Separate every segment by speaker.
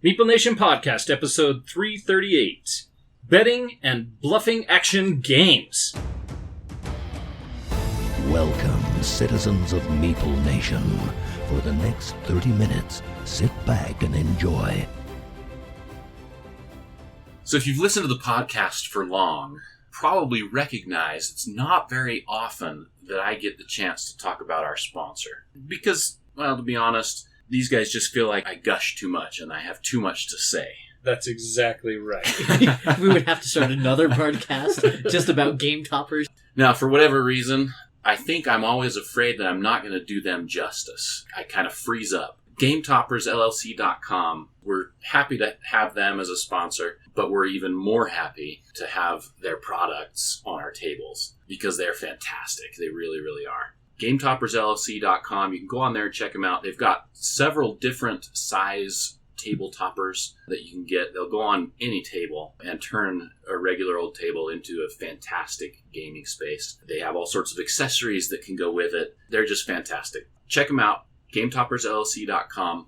Speaker 1: Meeple Nation Podcast, episode 338. Betting and Bluffing Action Games.
Speaker 2: Welcome, citizens of Meeple Nation. For the next 30 minutes, sit back and enjoy.
Speaker 3: So if you've listened to the podcast for long, probably recognize it's not very often that I get the chance to talk about our sponsor. Because, well, to be honest, these guys just feel like I gush too much and I have too much to say.
Speaker 1: That's exactly right.
Speaker 4: We would have to start another podcast just about game toppers.
Speaker 3: Now, for whatever reason, I think I'm always afraid that I'm not going to do them justice. I kind of freeze up. GameToppersLLC.com, we're happy to have them as a sponsor, but we're even more happy to have their products on our tables because they're fantastic. They really, really are. GameToppersLLC.com, you can go on there and check them out. They've got several different size table toppers that you can get. They'll go on any table and turn a regular old table into a fantastic gaming space. They have all sorts of accessories that can go with it. They're just fantastic. Check them out. GameToppersLLC.com.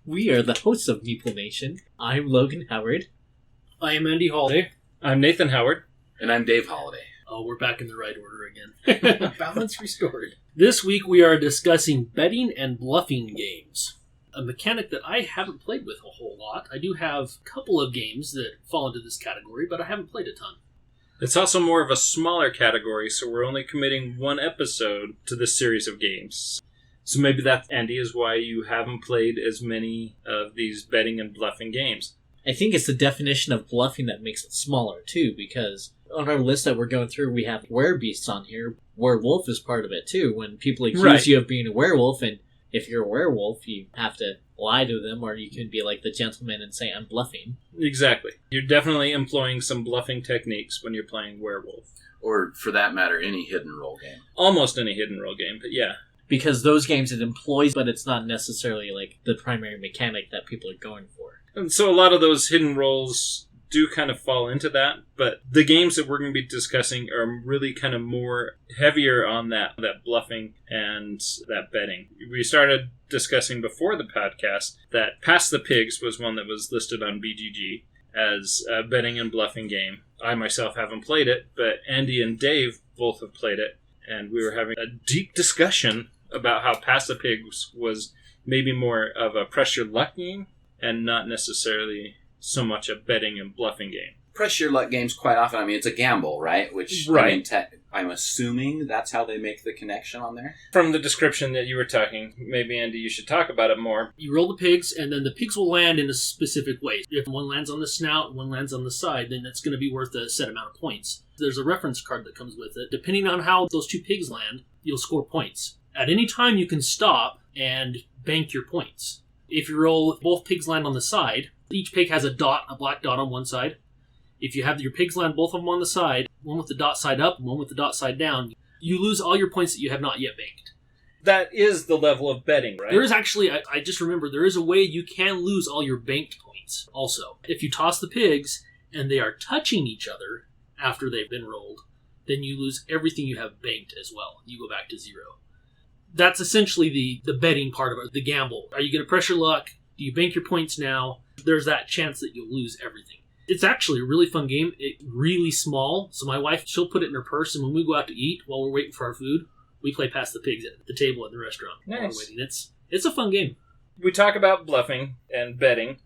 Speaker 4: We are the hosts of Meeple Nation. I'm Logan Howard.
Speaker 5: I am Andy Holiday.
Speaker 1: I'm Nathan Howard.
Speaker 3: And I'm Dave Holiday.
Speaker 5: Oh, we're back in the right order again. Balance restored. This week we are discussing betting and bluffing games. A mechanic that I haven't played with a whole lot. I do have a couple of games that fall into this category, but I haven't played a ton.
Speaker 1: It's also more of a smaller category, so we're only committing one episode to this series of games. So maybe that, Andy, is why you haven't played as many of these betting and bluffing games.
Speaker 4: I think it's the definition of bluffing that makes it smaller, too, because on our list that we're going through, we have werebeasts on here. Werewolf is part of it, too. When people accuse you of being a werewolf, and if you're a werewolf, you have to lie to them, or you can be like the gentleman and say, I'm bluffing.
Speaker 1: Exactly. You're definitely employing some bluffing techniques when you're playing werewolf.
Speaker 3: Or, for that matter, any hidden role game.
Speaker 1: Almost any hidden role game, but yeah.
Speaker 4: Because those games it employs, but it's not necessarily like the primary mechanic that people are going for.
Speaker 1: And so a lot of those hidden roles do kind of fall into that, but the games that we're going to be discussing are really kind of more heavier on that bluffing and that betting. We started discussing before the podcast that Pass the Pigs was one that was listed on BGG as a betting and bluffing game. I myself haven't played it, but Andy and Dave both have played it, and we were having a deep discussion about how Pass the Pigs was maybe more of a pressure luck game and not necessarily so much a betting and bluffing game.
Speaker 3: Press your luck games quite often. I mean, it's a gamble, right? Which,
Speaker 1: right.
Speaker 3: I mean, I'm assuming that's how they make the connection on there.
Speaker 1: From the description that you were talking, maybe, Andy, you should talk about it more.
Speaker 5: You roll the pigs, and then the pigs will land in a specific way. If one lands on the snout and one lands on the side, then that's going to be worth a set amount of points. There's a reference card that comes with it. Depending on how those two pigs land, you'll score points. At any time, you can stop and bank your points. If you roll both pigs land on the side, each pig has a black dot on one side. If you have your pigs land both of them on the side, one with the dot side up and one with the dot side down, you lose all your points that you have not yet banked.
Speaker 1: That is the level of betting, right?
Speaker 5: There is actually, I just remember, there is a way you can lose all your banked points also. If you toss the pigs and they are touching each other after they've been rolled, then you lose everything you have banked as well. You go back to zero. That's essentially the betting part of it, the gamble. Are you going to pressure luck? Do you bank your points now? There's that chance that you'll lose everything. It's actually a really fun game. It's really small. So my wife, she'll put it in her purse, and when we go out to eat while we're waiting for our food, we play Pass the Pigs at the table at the restaurant while we're waiting. It's a fun game.
Speaker 1: We talk about bluffing and betting,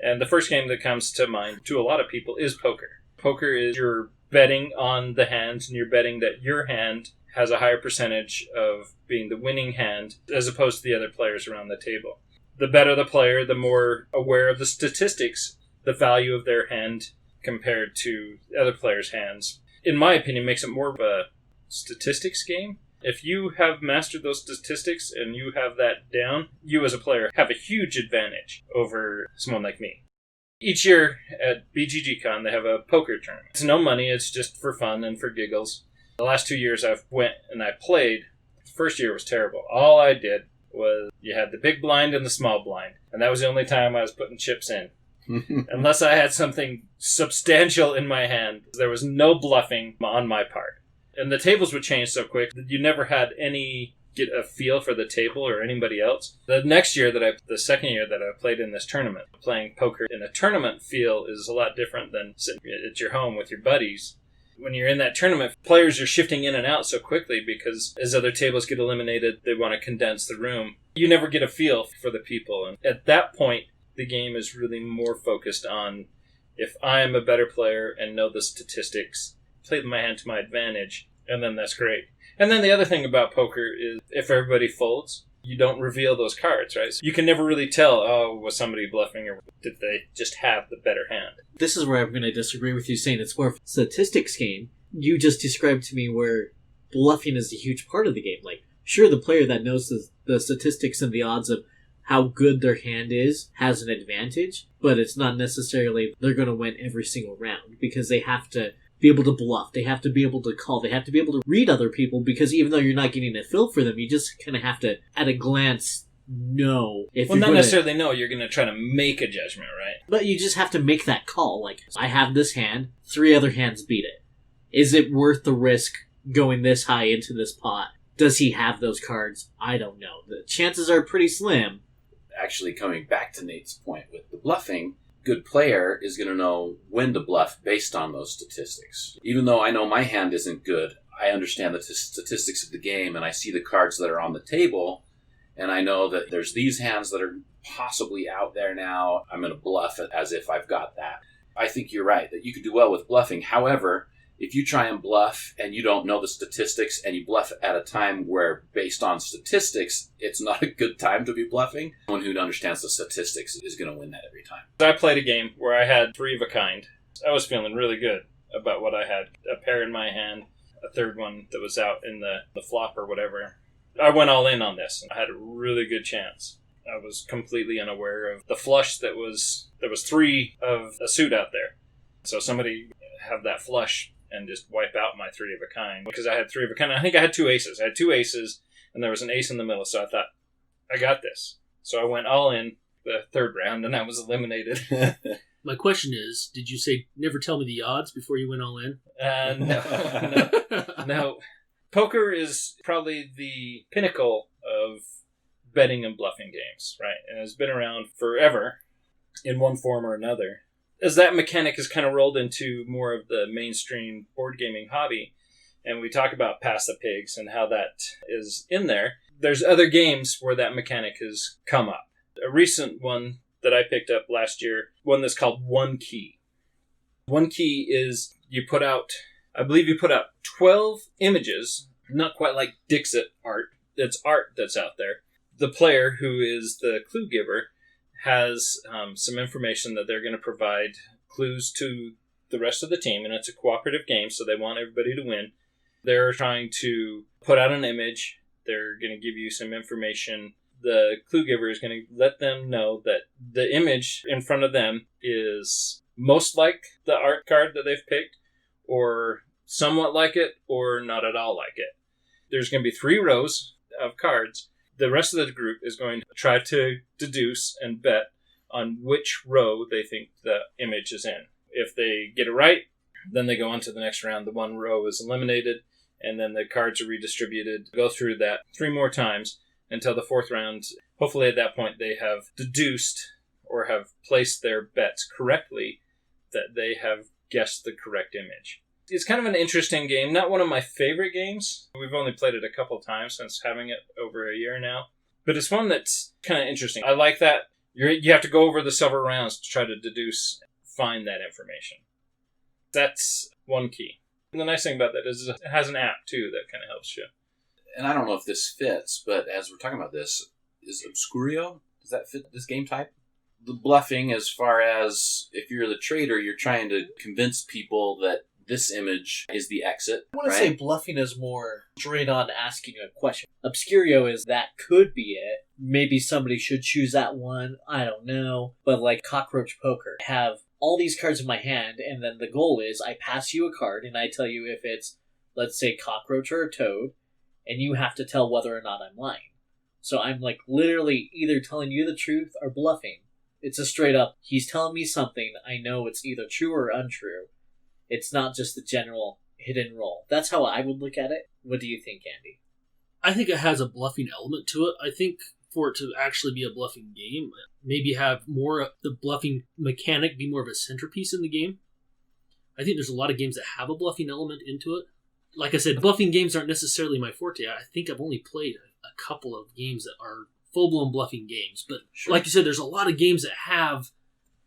Speaker 1: and the first game that comes to mind to a lot of people is poker. Poker is you're betting on the hands, and you're betting that your hand has a higher percentage of being the winning hand as opposed to the other players around the table. The better the player, the more aware of the statistics, the value of their hand compared to other players' hands. In my opinion, makes it more of a statistics game. If you have mastered those statistics and you have that down, you as a player have a huge advantage over someone like me. Each year at BGGCon, they have a poker tournament. It's no money, it's just for fun and for giggles. The last 2 years I've went and I played. The first year was terrible. All I did was you had the big blind and the small blind. And that was the only time I was putting chips in. Unless I had something substantial in my hand, there was no bluffing on my part. And the tables would change so quick that you never had any get a feel for the table or anybody else. The second year that I played in this tournament, playing poker in a tournament feel is a lot different than sitting at your home with your buddies. When you're in that tournament, players are shifting in and out so quickly because as other tables get eliminated, they want to condense the room. You never get a feel for the people. And at that point, the game is really more focused on if I am a better player and know the statistics, play my hand to my advantage, and then that's great. And then the other thing about poker is if everybody folds, you don't reveal those cards, right? So you can never really tell, was somebody bluffing or did they just have the better hand?
Speaker 4: This is where I'm going to disagree with you saying it's more of a statistics game. You just described to me where bluffing is a huge part of the game. Like, sure, the player that knows the statistics and the odds of how good their hand is has an advantage, but it's not necessarily they're going to win every single round because they have to be able to bluff. They have to be able to call. They have to be able to read other people because even though you're not getting a feel for them, you just kind of have to, at a glance, know.
Speaker 1: Not necessarily know. You're going to try to make a judgment, right?
Speaker 4: But you just have to make that call. Like, I have this hand. 3 other hands beat it. Is it worth the risk going this high into this pot? Does he have those cards? I don't know. The chances are pretty slim.
Speaker 3: Actually, coming back to Nate's point with the bluffing, good player is going to know when to bluff based on those statistics. Even though I know my hand isn't good, I understand the statistics of the game, and I see the cards that are on the table, and I know that there's these hands that are possibly out there now. I'm going to bluff it as if I've got that. I think you're right, that you could do well with bluffing. However, if you try and bluff and you don't know the statistics and you bluff at a time where, based on statistics, it's not a good time to be bluffing, someone who understands the statistics is going to win that every time.
Speaker 1: I played a game where I had 3 of a kind. I was feeling really good about what I had. A pair in my hand, a third one that was out in the flop or whatever. I went all in on this. I had a really good chance. I was completely unaware of the flush there was 3 of a suit out there. So somebody have that flush and just wipe out my 3 of a kind. Because I had 3 of a kind. I think I had 2 aces. I had 2 aces, and there was an ace in the middle. So I thought, I got this. So I went all in the third round, and I was eliminated.
Speaker 5: My question is, did you say, never tell me the odds before you went all in?
Speaker 1: No. Poker is probably the pinnacle of betting and bluffing games, right? And it's been around forever in one form or another. As that mechanic has kind of rolled into more of the mainstream board gaming hobby, and we talk about Pass the Pigs and how that is in there, there's other games where that mechanic has come up. A recent one that I picked up last year, one that's called One Key. One Key is I believe you put out 12 images, not quite like Dixit art. It's art that's out there. The player, who is the clue giver, has some information that they're going to provide clues to the rest of the team, and it's a cooperative game, so they want everybody to win. They're trying to put out an image. They're going to give you some information. The clue giver is going to let them know that the image in front of them is most like the art card that they've picked, or somewhat like it, or not at all like it. There's going to be 3 rows of cards. The rest of the group is going to try to deduce and bet on which row they think the image is in. If they get it right, then they go on to the next round. The 1 row is eliminated, and then the cards are redistributed. Go through that 3 more times until the 4th round. Hopefully at that point they have deduced or have placed their bets correctly, that they have guessed the correct image. It's kind of an interesting game. Not one of my favorite games. We've only played it a couple times since having it over a year now. But it's one that's kind of interesting. I like that. You have to go over the several rounds to try to deduce, find that information. That's One Key. And the nice thing about that is it has an app, too, that kind of helps you.
Speaker 3: And I don't know if this fits, but as we're talking about this, is Obscurio? Does that fit this game type? The bluffing, as far as if you're the trader, you're trying to convince people that this image is the exit.
Speaker 4: I want to say bluffing is more straight on asking a question. Obscurio is that could be it. Maybe somebody should choose that one. I don't know. But like cockroach poker, I have all these cards in my hand, and then the goal is I pass you a card, and I tell you if it's, let's say, cockroach or a toad, and you have to tell whether or not I'm lying. So I'm like literally either telling you the truth or bluffing. It's a straight up, he's telling me something, I know it's either true or untrue. It's not just the general hit and roll. That's how I would look at it. What do you think, Andy?
Speaker 5: I think it has a bluffing element to it. I think for it to actually be a bluffing game, maybe have more the bluffing mechanic be more of a centerpiece in the game. I think there's a lot of games that have a bluffing element into it. Like I said, bluffing games aren't necessarily my forte. I think I've only played a couple of games that are full-blown bluffing games. But like you said, there's a lot of games that have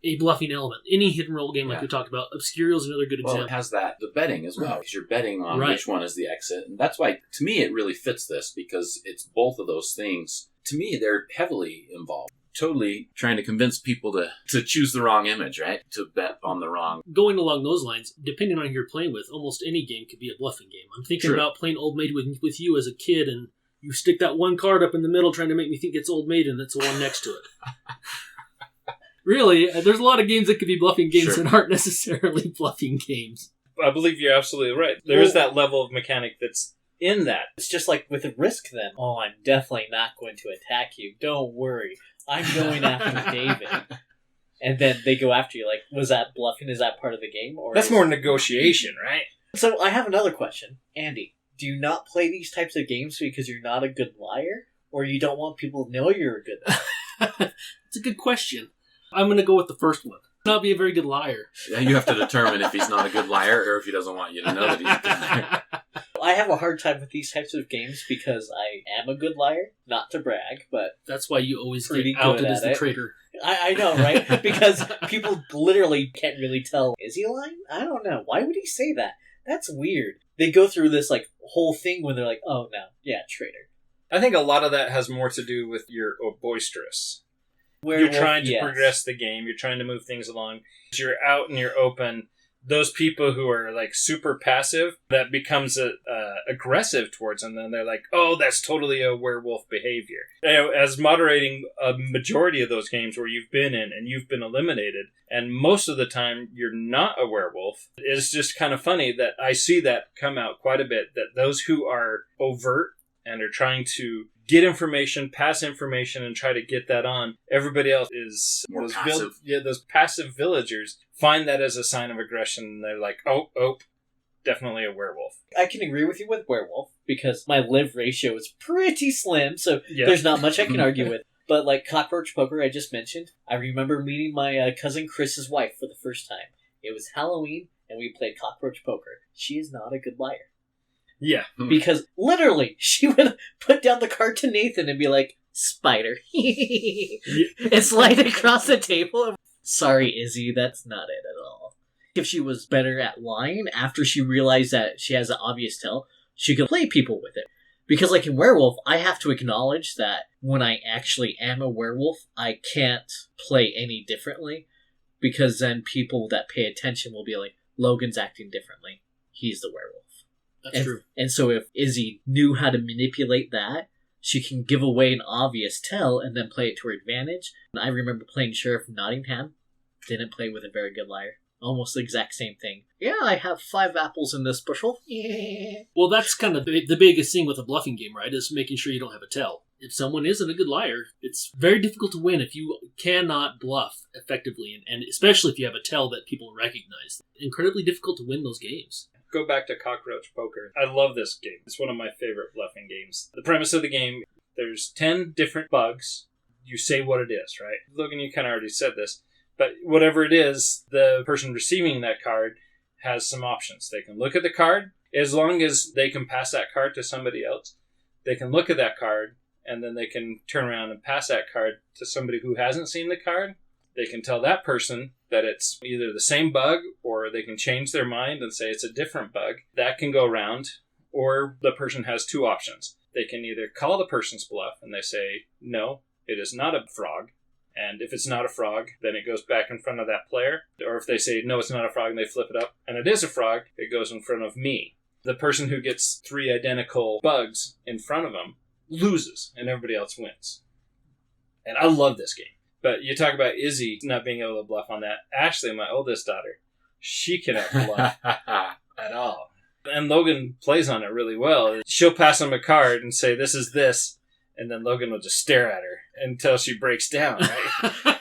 Speaker 5: a bluffing element. Any hidden roll game like we talked about, Obscurial is another good example.
Speaker 3: It has the betting as well, because you're betting on which one is the exit. And that's why, to me, it really fits this, because it's both of those things. To me, they're heavily involved. Totally trying to convince people to choose the wrong image, right? To bet on the wrong.
Speaker 5: Going along those lines, depending on who you're playing with, almost any game could be a bluffing game. I'm thinking about playing Old Maid with you as a kid, and you stick that one card up in the middle trying to make me think it's Old Maid, and that's the one next to it. Really, there's a lot of games that could be bluffing games that aren't necessarily bluffing games.
Speaker 1: I believe you're absolutely right. There is that level of mechanic that's in that.
Speaker 4: It's just like with a risk then. Oh, I'm definitely not going to attack you. Don't worry. I'm going after David. And then they go after you. Like, was that bluffing? Is that part of the game? Or
Speaker 1: that's more negotiation, right?
Speaker 4: So I have another question. Andy, do you not play these types of games because you're not a good liar? Or you don't want people to know you're a good liar?
Speaker 5: It's a good question. I'm going to go with the first one. Not be a very good liar.
Speaker 3: Yeah, you have to determine if he's not a good liar or if he doesn't want you to know that he's a good liar.
Speaker 4: I have a hard time with these types of games because I am a good liar. Not to brag, but
Speaker 5: that's why you always get outed as the traitor.
Speaker 4: I know, right? Because people literally can't really tell. Is he lying? I don't know. Why would he say that? That's weird. They go through this whole thing when they're like, oh no, yeah, traitor.
Speaker 1: I think a lot of that has more to do with your boisterous. You're trying to progress the game. You're trying to move things along. You're out and you're open. Those people who are super passive, that becomes aggressive towards them. And they're like, oh, that's totally a werewolf behavior. As moderating a majority of those games where you've been in and you've been eliminated, and most of the time you're not a werewolf, it's just kind of funny that I see that come out quite a bit, that those who are overt and are trying to get information, pass information, and try to get that on. Everybody else is
Speaker 3: more passive.
Speaker 1: Those passive villagers find that as a sign of aggression. And they're like, oh, definitely a werewolf.
Speaker 4: I can agree with you with werewolf because my live ratio is pretty slim, so there's not much I can argue with. But like cockroach poker I just mentioned, I remember meeting my cousin Chris's wife for the first time. It was Halloween, and we played cockroach poker. She is not a good liar.
Speaker 1: Yeah.
Speaker 4: Because literally, she would put down the card to Nathan and be like, spider. And slide across the table. Sorry, Izzy, that's not it at all. If she was better at lying after she realized that she has an obvious tell, she could play people with it. Because like in Werewolf, I have to acknowledge that when I actually am a werewolf, I can't play any differently. Because then people that pay attention will be like, Logan's acting differently. He's the werewolf.
Speaker 5: That's true.
Speaker 4: And so if Izzy knew how to manipulate that, she can give away an obvious tell and then play it to her advantage. And I remember playing Sheriff of Nottingham. Didn't play with a very good liar. Almost the exact same thing. Yeah, I have 5 apples in this bushel. Yeah.
Speaker 5: Well, that's kind of the biggest thing with a bluffing game, right? Is making sure you don't have a tell. If someone isn't a good liar, it's very difficult to win if you cannot bluff effectively. And especially if you have a tell that people recognize. Incredibly difficult to win those games.
Speaker 1: Go back to cockroach poker. I love this game. It's one of my favorite bluffing games. The premise of the game, there's 10 different bugs. You say what it is, right? Logan, you kind of already said this. But whatever it is, the person receiving that card has some options. They can look at the card. As long as they can pass that card to somebody else, they can look at that card, and then they can turn around and pass that card to somebody who hasn't seen the card. They can tell that person that it's either the same bug, or they can change their mind and say it's a different bug. That can go around, or the person has 2 options. They can either call the person's bluff and they say, no, it is not a frog. And if it's not a frog, then it goes back in front of that player. Or if they say, no, it's not a frog, and they flip it up, and it is a frog, it goes in front of me. The person who gets 3 identical bugs in front of them loses, and everybody else wins. And I love this game. But you talk about Izzy not being able to bluff on that. Ashley, my oldest daughter, she cannot bluff at all. And Logan plays on it really well. She'll pass him a card and say, this is this. And then Logan will just stare at her until she breaks down, right?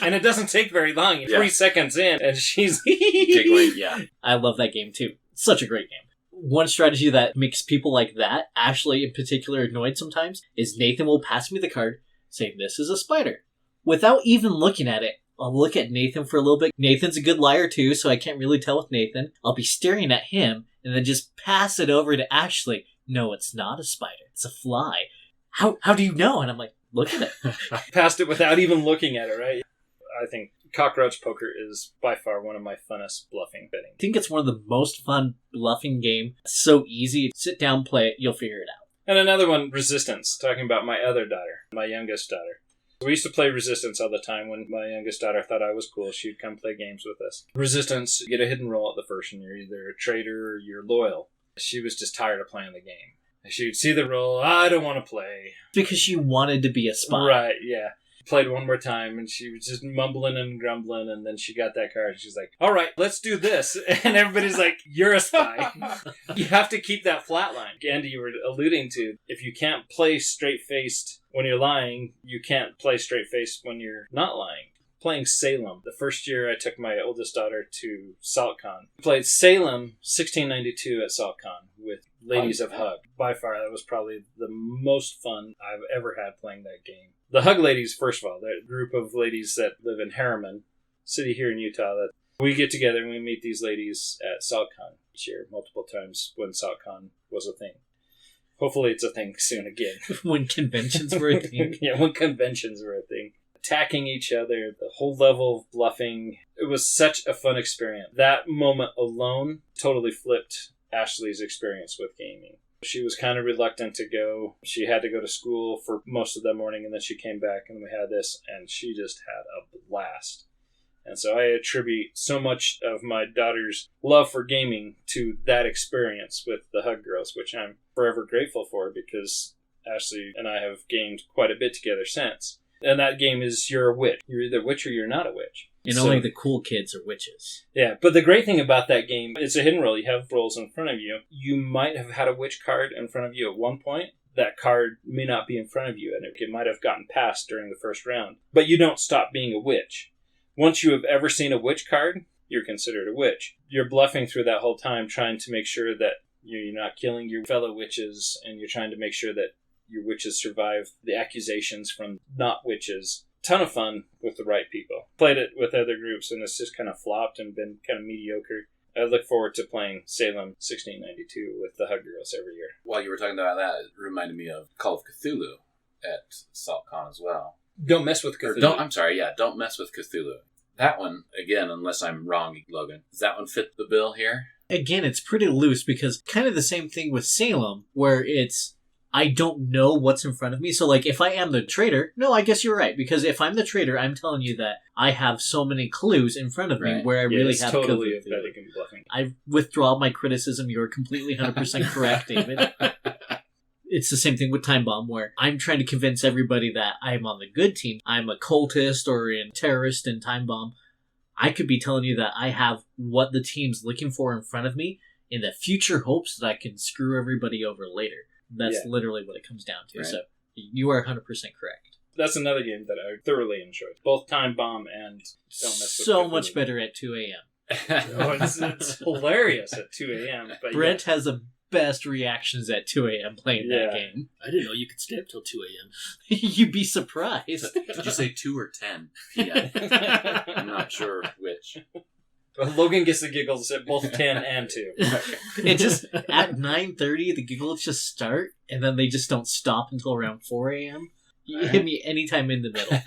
Speaker 1: And it doesn't take very long. 3 seconds in, and she's
Speaker 3: giggling. Yeah.
Speaker 4: I love that game, too. Such a great game. One strategy that makes people like that, Ashley in particular, annoyed sometimes, is Nathan will pass me the card, saying this is a spider. Without even looking at it, I'll look at Nathan for a little bit. Nathan's a good liar too, so I can't really tell with Nathan. I'll be staring at him, and then just pass it over to Ashley. No, it's not a spider. It's a fly. How do you know? And I'm like, look at it.
Speaker 1: Passed it without even looking at it, right? I think cockroach poker is by far one of my funnest bluffing betting.
Speaker 4: I think it's one of the most fun bluffing game. It's so easy. Sit down, play it. You'll figure it out.
Speaker 1: And another one, Resistance, talking about my other daughter, my youngest daughter. We used to play Resistance all the time. When my youngest daughter thought I was cool, she'd come play games with us. Resistance, you get a hidden roll at the first, and you're either a traitor or you're loyal. She was just tired of playing the game. She would see the roll, I don't want to play.
Speaker 4: Because she wanted to be a spy.
Speaker 1: Right, yeah. Played one more time, and she was just mumbling and grumbling, and then she got that card, and she's like, all right, let's do this. And everybody's like, you're a spy. You have to keep that flat line. Andy, you were alluding to, if you can't play straight-faced when you're lying, you can't play straight-faced when you're not lying. Playing Salem. The first year I took my oldest daughter to SaltCon. Played Salem 1692 at SaltCon with Ladies of Hug. By far, that was probably the most fun I've ever had playing that game. The Hug Ladies, first of all, they're a group of ladies that live in Harriman, city here in Utah, that we get together and we meet these ladies at SaltCon each year, multiple times when SaltCon was a thing. Hopefully it's a thing soon again.
Speaker 4: When conventions were a thing.
Speaker 1: Yeah, when conventions were a thing. Attacking each other, the whole level of bluffing. It was such a fun experience. That moment alone totally flipped Ashley's experience with gaming. She was kind of reluctant to go. She had to go to school for most of that morning, and then she came back, and we had this, and she just had a blast. And so I attribute so much of my daughter's love for gaming to that experience with the Hug Girls, which I'm forever grateful for, because Ashley and I have gamed quite a bit together since. And that game is you're a witch. You're either a witch or you're not a witch.
Speaker 4: And only the cool kids are witches.
Speaker 1: Yeah, but the great thing about that game, it's a hidden roll. You have rolls in front of you. You might have had a witch card in front of you at one point. That card may not be in front of you, and it might have gotten passed during the first round. But you don't stop being a witch. Once you have ever seen a witch card, you're considered a witch. You're bluffing through that whole time, trying to make sure that you're not killing your fellow witches, and you're trying to make sure that your witches survive the accusations from not witches. Ton of fun with the right people. Played it with other groups, and it's just kind of flopped and been kind of mediocre. I look forward to playing Salem 1692 with the Hug Girls every year.
Speaker 3: While you were talking about that, it reminded me of Call of Cthulhu at SaltCon as well.
Speaker 1: Don't mess with Cthulhu.
Speaker 3: Don't mess with Cthulhu. That one, again, unless I'm wrong, Logan, does that one fit the bill here?
Speaker 4: Again, it's pretty loose, because kind of the same thing with Salem, where it's I don't know what's in front of me. So, like, if I am the traitor, no, I guess you're right. Because if I'm the traitor, I'm telling you that I have so many clues in front of me where I really have
Speaker 1: totally betting and bluffing.
Speaker 4: I withdraw my criticism. You're completely 100% correct, David. It's the same thing with Time Bomb, where I'm trying to convince everybody that I'm on the good team. I'm a cultist or a terrorist in Time Bomb. I could be telling you that I have what the team's looking for in front of me in the future hopes that I can screw everybody over later. That's literally what it comes down to. Right. So you are 100% correct.
Speaker 1: That's another game that I thoroughly enjoyed. Both Time Bomb and Don't Mess With
Speaker 4: So
Speaker 1: Cthulhu.
Speaker 4: Much better at 2 a.m.
Speaker 1: It's hilarious at 2 a.m. But
Speaker 4: Brent has the best reactions at 2 a.m. playing that game.
Speaker 5: I didn't know you could stay up till 2 a.m.
Speaker 4: You'd be surprised.
Speaker 3: Did you say 2 or 10? Yeah. I'm not sure which.
Speaker 1: But Logan gets the giggles at both 10 and 2.
Speaker 4: It just, at 9:30, the giggles just start, and then they just don't stop until around 4 a.m. You hit me anytime in the middle.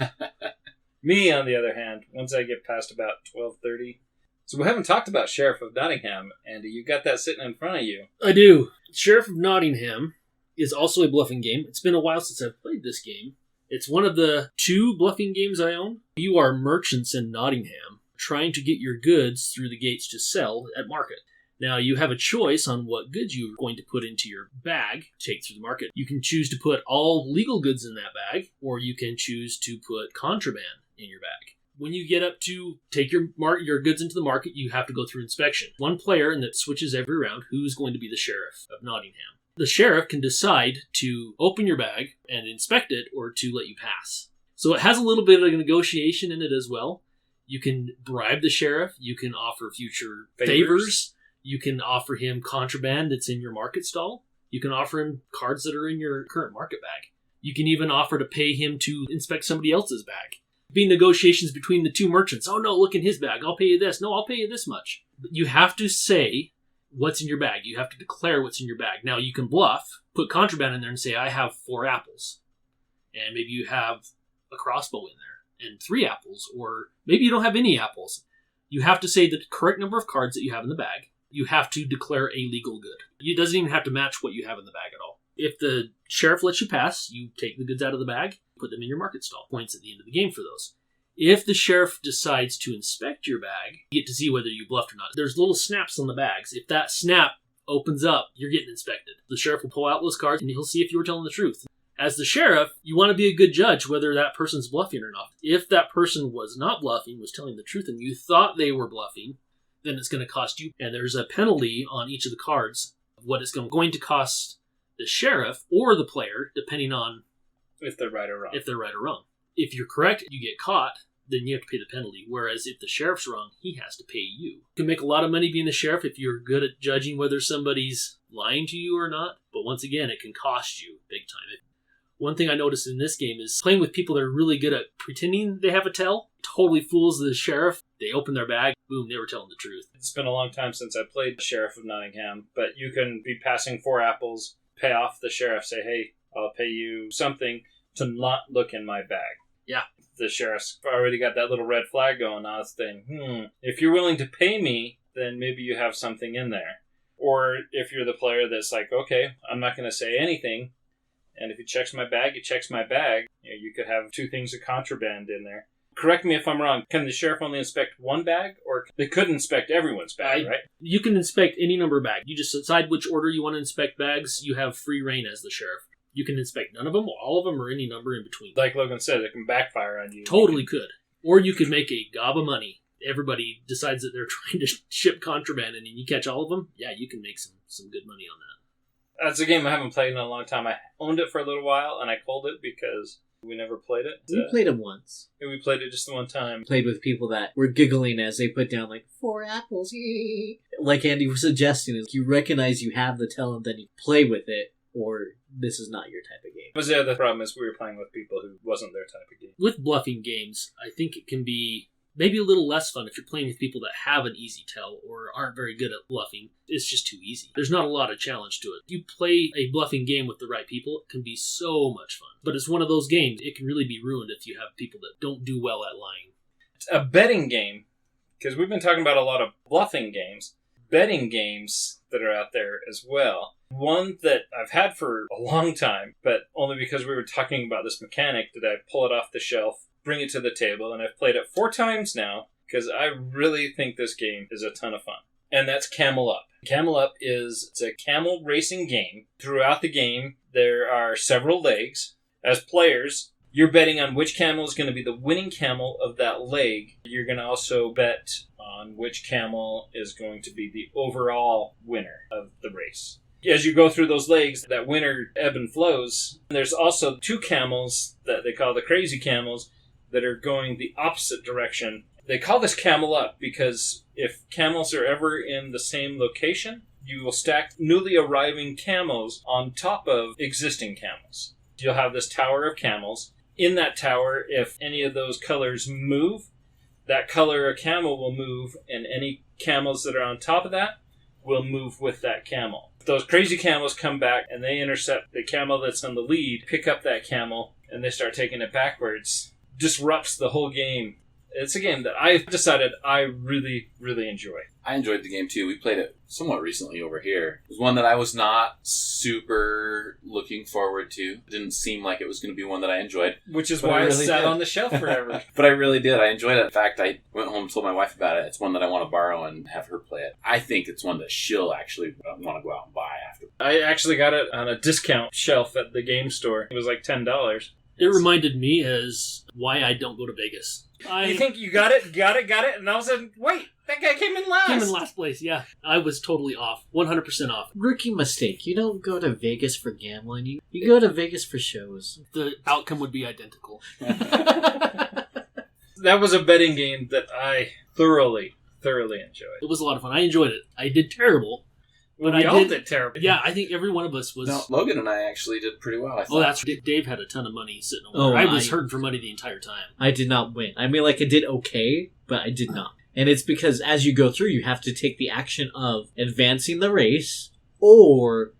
Speaker 1: Me, on the other hand, once I get past about 12:30. So we haven't talked about Sheriff of Nottingham, Andy. You got that sitting in front of you.
Speaker 5: I do. Sheriff of Nottingham is also a bluffing game. It's been a while since I've played this game. It's one of the 2 bluffing games I own. You are merchants in Nottingham, trying to get your goods through the gates to sell at market. Now, you have a choice on what goods you're going to put into your bag to take through the market. You can choose to put all legal goods in that bag, or you can choose to put contraband in your bag. When you get up to take your goods into the market, you have to go through inspection. One player, and that switches every round, who's going to be the sheriff of Nottingham. The sheriff can decide to open your bag and inspect it, or to let you pass. So it has a little bit of a negotiation in it as well. You can bribe the sheriff. You can offer future favors. You can offer him contraband that's in your market stall. You can offer him cards that are in your current market bag. You can even offer to pay him to inspect somebody else's bag. Be negotiations between the two merchants. Oh, no, look in his bag. I'll pay you this. No, I'll pay you this much. But you have to say what's in your bag. You have to declare what's in your bag. Now, you can bluff, put contraband in there and say, I have 4 apples. And maybe you have a crossbow in there and 3 apples. Or maybe you don't have any apples. You have to say the correct number of cards that you have in the bag. You have to declare a legal good. It doesn't even have to match what you have in the bag at all. If the sheriff lets you pass, you take the goods out of the bag, put them in your market stall. Points at the end of the game for those. If the sheriff decides to inspect your bag, you get to see whether you bluffed or not. There's little snaps on the bags. If that snap opens up, you're getting inspected. The sheriff will pull out those cards and he'll see if you were telling the truth. As the sheriff, you want to be a good judge whether that person's bluffing or not. If that person was not bluffing, was telling the truth, and you thought they were bluffing, then it's going to cost you. And there's a penalty on each of the cards of what it's going to cost the sheriff or the player, depending on
Speaker 1: if they're right or wrong. If you're correct, you get caught, then you have to pay the penalty. Whereas if the sheriff's wrong, he has to pay you. You can make a lot of money being the sheriff if you're good at judging whether somebody's lying to you or not. But once again, it can cost you big time. One thing I noticed in this game is playing with people that are really good at pretending they have a tell. Totally fools the sheriff. They open their bag, boom, they were telling the truth. It's been a long time since I played Sheriff of Nottingham, but you can be passing 4 apples, pay off the sheriff, say, hey, I'll pay you something to not look in my bag. Yeah. The sheriff's already got that little red flag going. I was thinking, if you're willing to pay me, then maybe you have something in there. Or if you're the player that's like, okay, I'm not going to say anything, and if he checks my bag, he checks my bag. You could have 2 things of contraband in there. Correct me if I'm wrong. Can the sheriff only inspect one bag? Or they could inspect everyone's bag, right? You can inspect any number of bags. You just decide which order you want to inspect bags. You have free reign as the sheriff. You can inspect none of them, all of them, or any number in between. Like Logan said, it can backfire on you. Totally could. Or you could make a gob of money. Everybody decides that they're trying to ship contraband, and you catch all of them. Yeah, you can make some good money on that. That's a game I haven't played in a long time. I owned it for a little while, and I culled it because we never played it.
Speaker 4: We played it once.
Speaker 1: We played it just the one time.
Speaker 4: Played with people that were giggling as they put down 4 apples. Like Andy was suggesting, is you recognize you have the tell and then you play with it, or this is not your type of game.
Speaker 1: The other problem is we were playing with people who wasn't their type of game. With bluffing games, I think it can be maybe a little less fun if you're playing with people that have an easy tell or aren't very good at bluffing. It's just too easy. There's not a lot of challenge to it. If you play a bluffing game with the right people, it can be so much fun. But it's one of those games, it can really be ruined if you have people that don't do well at lying. It's a betting game, because we've been talking about a lot of bluffing games, betting games that are out there as well. One that I've had for a long time, but only because we were talking about this mechanic did I pull it off the shelf, bring it to the table, and I've played it 4 times now because I really think this game is a ton of fun. And that's Camel Up. Camel Up it's a camel racing game. Throughout the game, there are several legs. As players, you're betting on which camel is going to be the winning camel of that leg. You're going to also bet on which camel is going to be the overall winner of the race. As you go through those legs, that winner ebb and flows. There's also 2 camels that they call the crazy camels that are going the opposite direction. They call this Camel Up because if camels are ever in the same location, you will stack newly arriving camels on top of existing camels. You'll have this tower of camels. In that tower, if any of those colors move, that color of camel will move, and any camels that are on top of that will move with that camel. Those crazy camels come back and they intercept the camel that's on the lead, pick up that camel, and they start taking it backwards. Disrupts the whole game. It's a game that I've decided I really, really enjoy.
Speaker 3: I enjoyed the game too. We played it somewhat recently over here. It was one that I was not super looking forward to. It didn't seem like it was going to be one that I enjoyed.
Speaker 1: Which is why it sat on the shelf forever.
Speaker 3: But I really did. I enjoyed it. In fact, I went home and told my wife about it. It's one that I want to borrow and have her play it. I think it's one that she'll actually want to go out and buy after.
Speaker 1: I actually got it on a discount shelf at the game store. It was like $10.
Speaker 5: It reminded me as why I don't go to Vegas.
Speaker 1: You think you got it, and all of a sudden, wait, that guy came in last.
Speaker 5: Came in last place, yeah. I was totally off. 100% off.
Speaker 4: Rookie mistake. You don't go to Vegas for gambling. You go to Vegas for shows.
Speaker 5: The outcome would be identical.
Speaker 1: That was a betting game that I thoroughly thoroughly enjoy
Speaker 5: It
Speaker 1: it.
Speaker 5: was a lot of fun. I enjoyed it. I did terrible.
Speaker 1: Well,
Speaker 5: But
Speaker 1: we
Speaker 5: I
Speaker 1: all
Speaker 5: did-
Speaker 1: did terrible.
Speaker 5: Yeah, I think every one of us was...
Speaker 3: No, Logan and I actually did pretty well, I thought.
Speaker 5: Oh, that's right. Dave had a ton of money sitting over
Speaker 4: Oh,
Speaker 5: there. I was
Speaker 4: I-
Speaker 5: hurting for money the entire time.
Speaker 4: I did not win. I mean, like, I did okay, but I did not. And it's because as you go through, you have to take the action of advancing the race or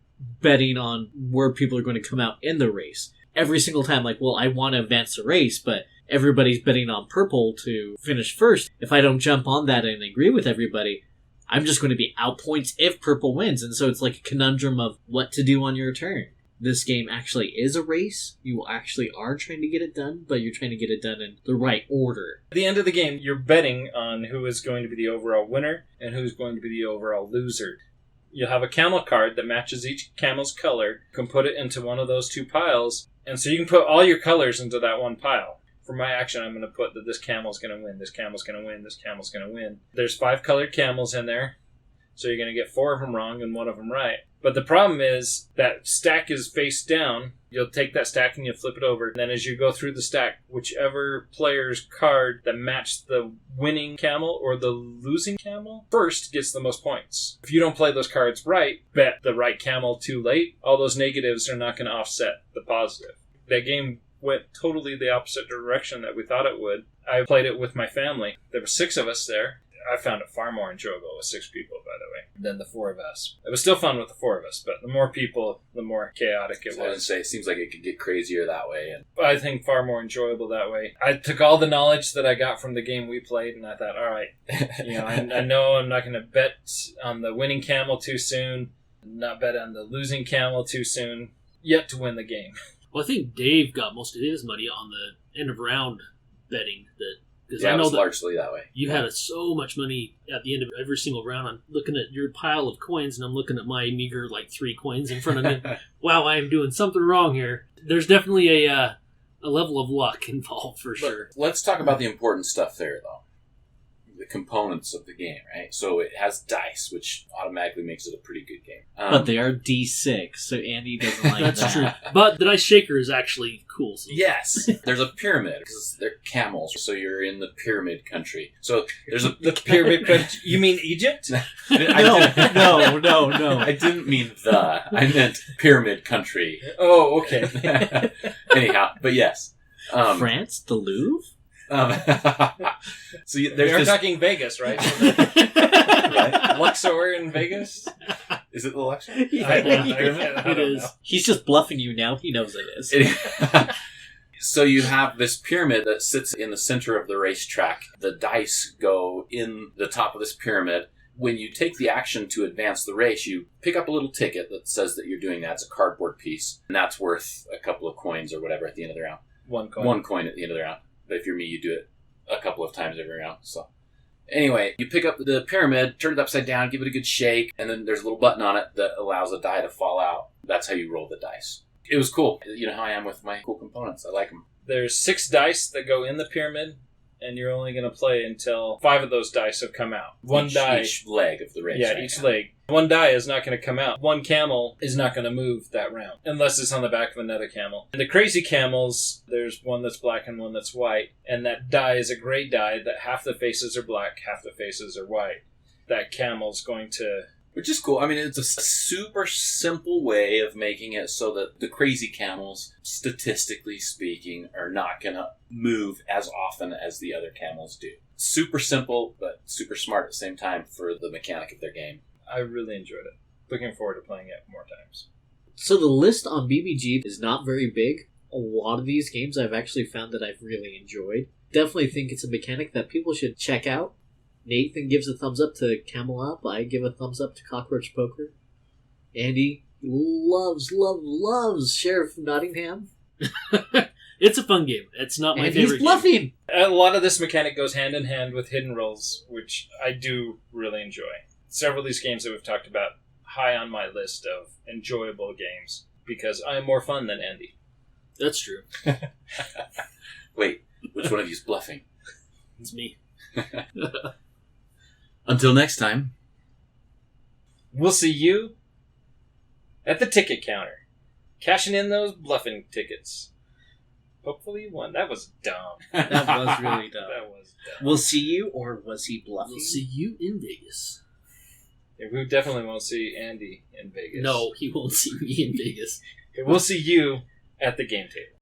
Speaker 4: betting on where people are going to come out in the race. Every single time, like, well, I want to advance the race, but everybody's betting on purple to finish first. If I don't jump on that and agree with everybody, I'm just going to be out points if purple wins. And so it's like a conundrum of what to do on your turn. This game actually is a race. You actually are trying to get it done, but you're trying to get it done in the right order.
Speaker 1: At the end of the game, you're betting on who is going to be the overall winner and who's going to be the overall loser. You'll have a camel card that matches each camel's color. You can put it into one of those two piles, and so you can put all your colors into that one pile. For my action, I'm going to put that this camel's going to win, this camel's going to win, this camel's going to win. There's 5 colored camels in there, so you're going to get 4 of them wrong and 1 of them right. But the problem is that stack is face down. You'll take that stack and you flip it over. And then as you go through the stack, whichever player's card that matched the winning camel or the losing camel first gets the most points. If you don't play those cards right, bet the right camel too late, all those negatives are not going to offset the positive. That game went totally the opposite direction that we thought it would. I played it with my family. There were 6 of us there. I found it far more enjoyable with 6 people, by the way, than the 4 of us. It was still fun with the 4 of us, but the more people, the more chaotic it
Speaker 3: I was going to
Speaker 1: was.
Speaker 3: say, it seems like it could get crazier that way. And
Speaker 1: I think far more enjoyable that way. I took all the knowledge that I got from the game we played, and I thought, all right, I know I'm not going to bet on the winning camel too soon, not bet on the losing camel too soon, yet to win the game.
Speaker 5: Well, I think Dave got most of his money on the end of round betting. Because
Speaker 3: yeah,
Speaker 5: I
Speaker 3: it
Speaker 5: know
Speaker 3: was
Speaker 5: that
Speaker 3: largely that way.
Speaker 5: you had so much money at the end of every single round. I'm looking at your pile of coins, and I'm looking at my meager, 3 coins in front of me. Wow, I am doing something wrong here. There's definitely a level of luck involved for sure.
Speaker 3: Let's talk about the important stuff there, though. The components of the game, right? So it has dice, which automatically makes it a pretty good game.
Speaker 4: But they are D6, so Andy doesn't like
Speaker 5: That's
Speaker 4: that.
Speaker 5: true. But the dice shaker is actually cool. So
Speaker 3: Yes, there's a pyramid because they're camels, so you're in the pyramid country. So there's a
Speaker 1: The pyramid country. You mean Egypt?
Speaker 4: No.
Speaker 3: I didn't mean I meant pyramid country.
Speaker 1: Oh, okay.
Speaker 3: Anyhow, but yes.
Speaker 4: France? The Louvre?
Speaker 3: So there's
Speaker 1: We're
Speaker 3: this.
Speaker 1: talking Vegas, right?
Speaker 3: Right?
Speaker 1: Luxor in Vegas?
Speaker 3: Is it the Luxor?
Speaker 1: I
Speaker 5: It
Speaker 1: don't
Speaker 5: is.
Speaker 1: know.
Speaker 4: He's just bluffing you now. He knows it is.
Speaker 3: So you have this pyramid that sits in the center of the racetrack. The dice go in the top of this pyramid. When you take the action to advance the race, you pick up a little ticket that says that you're doing that. It's a cardboard piece, and that's worth a couple of coins or whatever at the end of the round.
Speaker 1: 1 coin.
Speaker 3: 1 coin at the end of the round. But if you're me, you do it a couple of times every round. So anyway, you pick up the pyramid, turn it upside down, give it a good shake, and then there's a little button on it that allows a die to fall out. That's how you roll the dice. It was cool. You know how I am with my cool components. I like them.
Speaker 1: There's 6 dice that go in the pyramid, and you're only going to play until 5 of those dice have come out.
Speaker 3: Each leg of the race.
Speaker 1: Yeah,
Speaker 3: right?
Speaker 1: each leg. 1 die is not going to come out. 1 camel is not going to move that round, unless it's on the back of another camel. And the crazy camels, there's one that's black and one that's white, and that die is a gray die that half the faces are black, half the faces are white. That camel's going to...
Speaker 3: Which is cool. I mean, it's a super simple way of making it so that the crazy camels, statistically speaking, are not going to move as often as the other camels do. Super simple, but super smart at the same time for the mechanic of their game.
Speaker 1: I really enjoyed it. Looking forward to playing it more times.
Speaker 4: So the list on BBG is not very big. A lot of these games I've actually found that I've really enjoyed. Definitely think it's a mechanic that people should check out. Nathan gives a thumbs up to Camel Up. I give a thumbs up to Cockroach Poker. Andy loves Sheriff Nottingham.
Speaker 5: It's a fun game. It's not my
Speaker 4: And
Speaker 5: favorite
Speaker 4: he's bluffing!
Speaker 5: game.
Speaker 1: A lot of this mechanic goes hand in hand with hidden rolls, which I do really enjoy. Several of these games that we've talked about, high on my list of enjoyable games, because I'm more fun than Andy.
Speaker 5: That's true.
Speaker 3: Wait, which one of you is bluffing?
Speaker 5: It's me.
Speaker 3: Until next time.
Speaker 1: We'll see you at the ticket counter, cashing in those bluffing tickets. Hopefully you won. That was dumb.
Speaker 4: That was really dumb.
Speaker 1: That was dumb.
Speaker 4: We'll see you, or was he bluffing?
Speaker 5: We'll see you in Vegas.
Speaker 1: Yeah, we definitely won't see Andy in Vegas.
Speaker 5: No, he won't see me in Vegas.
Speaker 1: We'll see you at the game table.